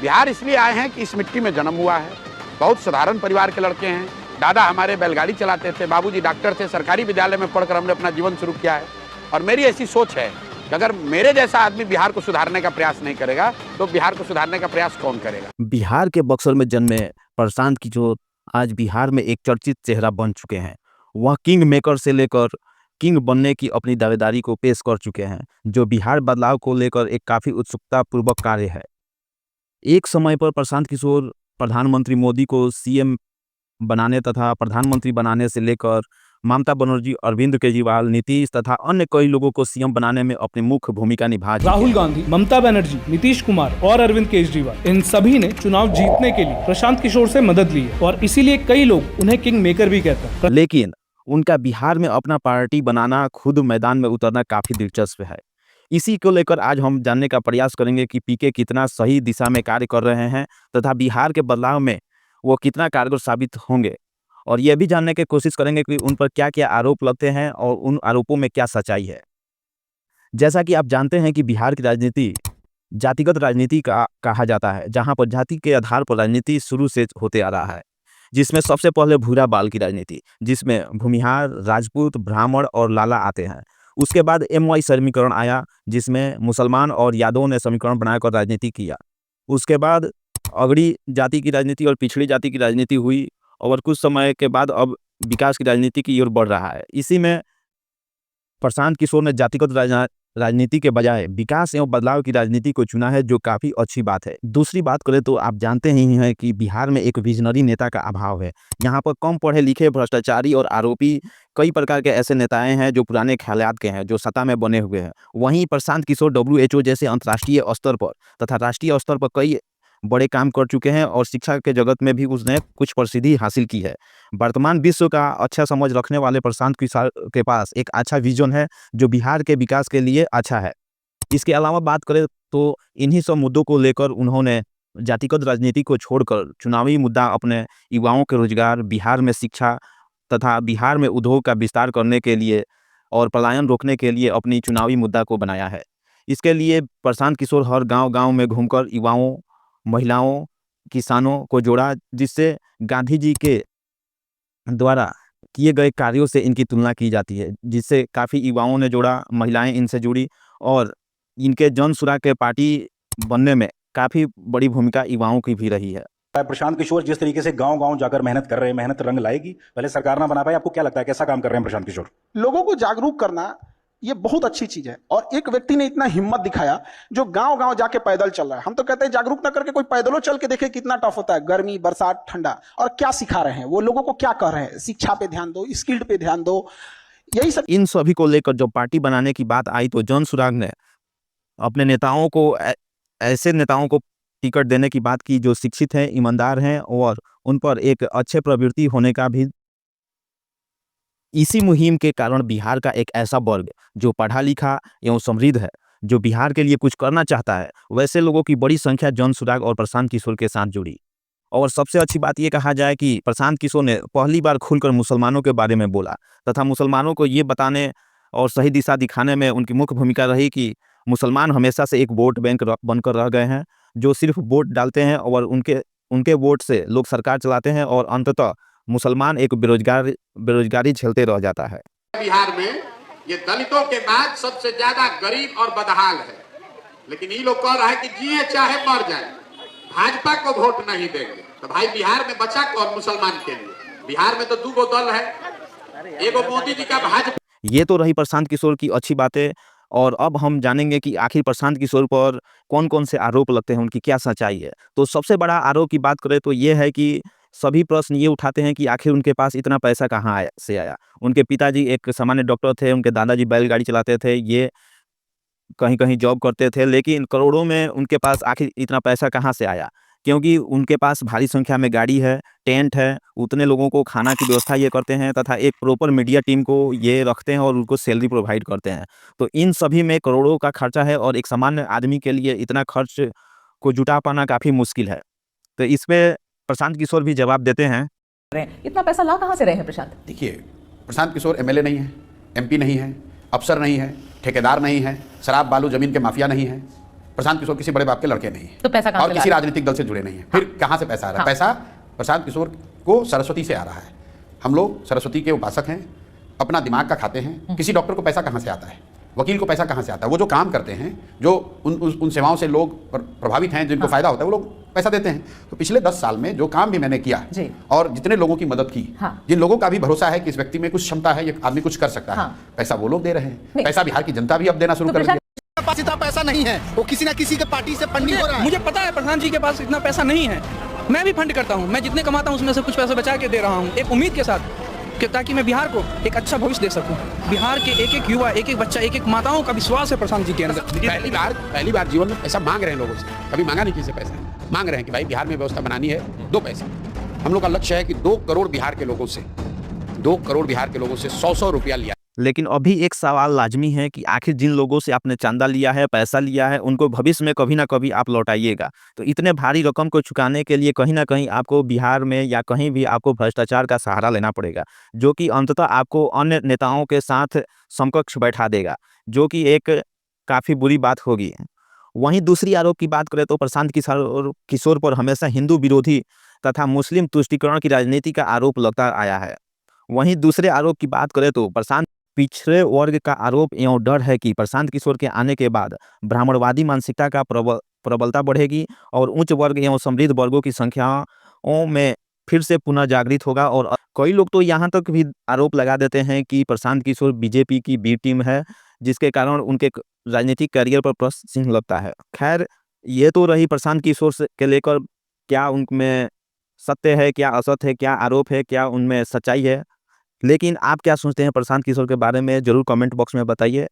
बिहार इसलिए आए हैं कि इस मिट्टी में जन्म हुआ है, बहुत साधारण परिवार के लड़के हैं। दादा हमारे बैलगाड़ी चलाते थे, बाबूजी डॉक्टर थे, सरकारी विद्यालय में पढ़कर हमने अपना जीवन शुरू किया है। और मेरी ऐसी सोच है कि अगर मेरे जैसा आदमी बिहार को सुधारने का प्रयास नहीं करेगा तो बिहार को सुधारने का प्रयास कौन करेगा। बिहार के बक्सर में जन्मे प्रशांत किशोर आज बिहार में एक चर्चित चेहरा बन चुके हैं। वह किंग मेकर से लेकर किंग बनने की अपनी दावेदारी को पेश कर चुके हैं, जो बिहार बदलाव को लेकर एक काफी उत्सुकता पूर्वक कार्य है। एक समय पर प्रशांत किशोर प्रधानमंत्री मोदी को सीएम बनाने तथा प्रधानमंत्री बनाने से लेकर ममता बनर्जी, अरविंद केजरीवाल, नीतीश तथा अन्य कई लोगों को सीएम बनाने में अपनी मुख्य भूमिका निभा चुके हैं। राहुल गांधी, ममता बनर्जी, नीतीश कुमार और अरविंद केजरीवाल, इन सभी ने चुनाव जीतने के लिए प्रशांत किशोर से मदद ली है और इसीलिए कई लोग उन्हें किंग मेकर भी कहते हैं। लेकिन उनका बिहार में अपना पार्टी बनाना, खुद मैदान में उतरना काफी दिलचस्प है। इसी को लेकर आज हम जानने का प्रयास करेंगे कि पीके कितना सही दिशा में कार्य कर रहे हैं तथा बिहार के बदलाव में वो कितना कारगर साबित होंगे, और यह भी जानने की कोशिश करेंगे कि उन पर क्या क्या आरोप लगते हैं और उन आरोपों में क्या सच्चाई है। जैसा कि आप जानते हैं कि बिहार की राजनीति जातिगत राजनीति का कहा जाता है, जहां पर जाति के आधार पर राजनीति शुरू से होते आ रहा है, जिसमें सबसे पहले भूरा बाल की राजनीति, जिसमें भूमिहार, राजपूत, ब्राह्मण और लाला आते हैं। उसके बाद MY समीकरण आया, जिसमें मुसलमान और यादवों ने समीकरण बनाकर राजनीति किया। उसके बाद अगड़ी जाति की राजनीति और पिछड़ी जाति की राजनीति हुई और कुछ समय के बाद अब विकास की राजनीति की ओर बढ़ रहा है। इसी में प्रशांत किशोर ने जातिगत राजनीति के बजाय विकास एवं बदलाव की राजनीति को चुना है, जो काफी अच्छी बात है। दूसरी बात करें तो आप जानते ही हैं कि बिहार में एक विजनरी नेता का अभाव है। यहाँ पर कम पढ़े लिखे, भ्रष्टाचारी और आरोपी कई प्रकार के ऐसे नेताएं हैं जो पुराने ख्यालात के हैं, जो सत्ता में बने हुए हैं। वहीं प्रशांत किशोर WHO जैसे अंतर्राष्ट्रीय स्तर पर तथा राष्ट्रीय स्तर पर कई बड़े काम कर चुके हैं और शिक्षा के जगत में भी उसने कुछ प्रसिद्धि हासिल की है। वर्तमान विश्व का अच्छा समझ रखने वाले प्रशांत किशोर के पास एक अच्छा विजन है, जो बिहार के विकास के लिए अच्छा है। इसके अलावा बात करें तो इन्हीं सब मुद्दों को लेकर उन्होंने जातिगत राजनीति को छोड़कर चुनावी मुद्दा अपने युवाओं के रोजगार, बिहार में शिक्षा तथा बिहार में उद्योग का विस्तार करने के लिए और पलायन रोकने के लिए अपनी चुनावी मुद्दा को बनाया है। इसके लिए प्रशांत किशोर हर गाँव में घूमकर युवाओं, महिलाओं, किसानों को जोड़ा, जिससे गांधी जी के द्वारा किए गए कार्यों से इनकी तुलना की जाती है, जिससे काफ़ी युवाओं ने जोड़ा, महिलाएं इनसे जुड़ी और इनके जन सुराग के पार्टी बनने में काफ़ी बड़ी भूमिका युवाओं की भी रही है। प्रशांत किशोर जिस तरीके से गांव-गांव जाकर मेहनत कर रहे हैं, मेहनत रंग लाएगी। पहले सरकार ना बना पाए, आपको क्या लगता है कैसा काम कर रहे हैं प्रशांत किशोर? लोगों को जागरूक करना ये बहुत अच्छी चीज है और एक व्यक्ति ने इतना हिम्मत दिखाया जो गांव-गांव जाके पैदल चल रहा है। हम तो कहते हैं जागरूक ना करके कोई पैदलों चल के देखे कितना टफ होता है, गर्मी, बरसात, ठंडा। और क्या सिखा रहे हैं वो, लोगों को क्या कह रहे हैं, शिक्षा पे ध्यान दो, स्किल्ड पे ध्यान दो, यही सब। इन सभी को लेकर जब पार्टी बनाने की बात आई तो जन सुराग ने अपने नेताओं को ऐसे नेताओं को टिकट देने की बात की जो शिक्षित हैं, ईमानदार हैं और उन पर एक अच्छे प्रवृत्ति होने का भी। इसी मुहिम के कारण बिहार का एक ऐसा वर्ग जो पढ़ा लिखा एवं समृद्ध है, जो बिहार के लिए कुछ करना चाहता है, वैसे लोगों की बड़ी संख्या जन सुराग और प्रशांत किशोर के साथ जुड़ी। और सबसे अच्छी बात यह कहा जाए कि प्रशांत किशोर ने पहली बार खुलकर मुसलमानों के बारे में बोला तथा मुसलमानों को ये बताने और सही दिशा दिखाने में उनकी मुख्य भूमिका रही कि मुसलमान हमेशा से एक वोट बैंक बनकर रह गए हैं, जो सिर्फ वोट डालते हैं और उनके वोट से लोग सरकार चलाते हैं और अंततः मुसलमान एक बेरोजगारी झेलते रह जाता है। बिहार में ये दलितों के बाद सबसे ज्यादा गरीब और बदहाल है, लेकिन ये लोग कह रहा है कि जिए चाहे मर जाए, भाजपा को वोट नहीं देंगे। तो भाई बिहार में बचा कौन मुसलमान के लिए? बिहार में तो 2 दल है, एगो मोदी जी का भाजपा। ये तो रही प्रशांत किशोर की अच्छी बातें, और अब हम जानेंगे कि आखिर प्रशांत किशोर पर कौन कौन से आरोप लगते हैं, उनकी क्या सच्चाई है। तो सबसे बड़ा आरोप की बात करें तो ये है कि सभी प्रश्न ये उठाते हैं कि आखिर उनके पास इतना पैसा कहाँ से आया। उनके पिताजी एक सामान्य डॉक्टर थे, उनके दादाजी बैलगाड़ी चलाते थे, ये कहीं कहीं जॉब करते थे, लेकिन करोड़ों में उनके पास आखिर इतना पैसा कहाँ से आया? क्योंकि उनके पास भारी संख्या में गाड़ी है, टेंट है, उतने लोगों को खाना की व्यवस्था ये करते हैं तथा एक प्रॉपर मीडिया टीम को ये रखते हैं और उनको सैलरी प्रोवाइड करते हैं। तो इन सभी में करोड़ों का खर्चा है और एक सामान्य आदमी के लिए इतना खर्च को जुटा पाना काफ़ी मुश्किल है। तो इस पर प्रशांत किशोर भी जवाब देते हैं। इतना पैसा ला कहाँ से रहे हैं प्रशांत? देखिए, प्रशांत किशोर MLA नहीं है, MP नहीं है, अफसर नहीं है, ठेकेदार नहीं है, शराब बालू जमीन के माफिया नहीं है, प्रशांत किशोर किसी बड़े बाप के लड़के नहीं है तो पैसा कहाँ और से ला किसी रहे हैं? राजनीतिक दल से जुड़े नहीं है। फिर कहाँ से पैसा आ रहा है? पैसा प्रशांत किशोर को सरस्वती से आ रहा है। हम लोग सरस्वती के उपासक हैं, अपना दिमाग का खाते हैं। किसी डॉक्टर को पैसा कहाँ से आता है? वकील को पैसा कहाँ से आता है? वो जो काम करते हैं, जो उन सेवाओं से लोग प्रभावित हैं, जिनको फायदा होता है, वो लोग पैसा देते हैं। तो पिछले 10 साल में जो काम भी मैंने किया जी। और जितने लोगों की मदद की, हाँ। जिन लोगों का भी भरोसा है कि इस व्यक्ति में कुछ क्षमता है, ये आदमी कुछ कर सकता है, हाँ। पैसा वो लोग दे रहे हैं। नहीं। पैसा बिहार की जनता भी अब देना शुरू तो कर दी है। पास इतना पैसा नहीं है, वो किसी ना किसी के पार्टी से फंडिंग हो रहा है। मुझे पता है प्रधान जी के पास इतना पैसा नहीं है। मैं भी फंड करता हूँ, मैं जितने कमाता हूँ उसमें से कुछ पैसा बचा के दे रहा हूँ, एक उम्मीद के साथ कि ताकि मैं बिहार को एक अच्छा भविष्य दे सकूँ। बिहार के एक एक युवा, एक एक बच्चा, एक एक माताओं का विश्वास है प्रशांत जी के अंदर। पहली बार जीवन में पैसा मांग रहे हैं लोगों से, कभी मांगा नहीं किसी से पैसा, मांग रहे हैं कि भाई बिहार में व्यवस्था बनानी है, 2 पैसे। हम लोग का लक्ष्य है कि 2 करोड़ बिहार के लोगों से 100-100 रुपया लिया। लेकिन अभी एक सवाल लाजमी है कि आखिर जिन लोगों से आपने चंदा लिया है, पैसा लिया है, उनको भविष्य में कभी ना कभी आप लौटाइएगा। तो इतने भारी रकम को चुकाने के लिए कहीं ना कहीं आपको बिहार में या कहीं भी आपको भ्रष्टाचार का सहारा लेना पड़ेगा, जो कि अंततः आपको अन्य नेताओं के साथ समकक्ष बैठा देगा, जो कि एक काफ़ी बुरी बात होगी। वहीं दूसरी आरोप की बात करें तो प्रशांत किशोर पर हमेशा हिंदू विरोधी तथा मुस्लिम तुष्टीकरण की राजनीति का आरोप लगता आया है। वहीं दूसरे आरोप की बात करें तो प्रशांत पिछड़े वर्ग का आरोप एवं डर है कि प्रशांत किशोर के आने के बाद ब्राह्मणवादी मानसिकता का प्रबलता बढ़ेगी और उच्च वर्ग एवं समृद्ध वर्गों की संख्याओं में फिर से पुनः जागृत होगा। और कई लोग तो यहाँ तक भी आरोप लगा देते हैं कि प्रशांत किशोर बीजेपी की बी टीम है, जिसके कारण उनके राजनीतिक करियर पर प्रश्न चिन्ह लगता है। खैर, ये तो रही प्रशांत किशोर के लेकर क्या उनमें सत्य है, क्या असत्य है, क्या आरोप है, क्या उनमें सच्चाई है। लेकिन आप क्या सोचते हैं प्रशांत किशोर के बारे में, जरूर कमेंट बॉक्स में बताइए।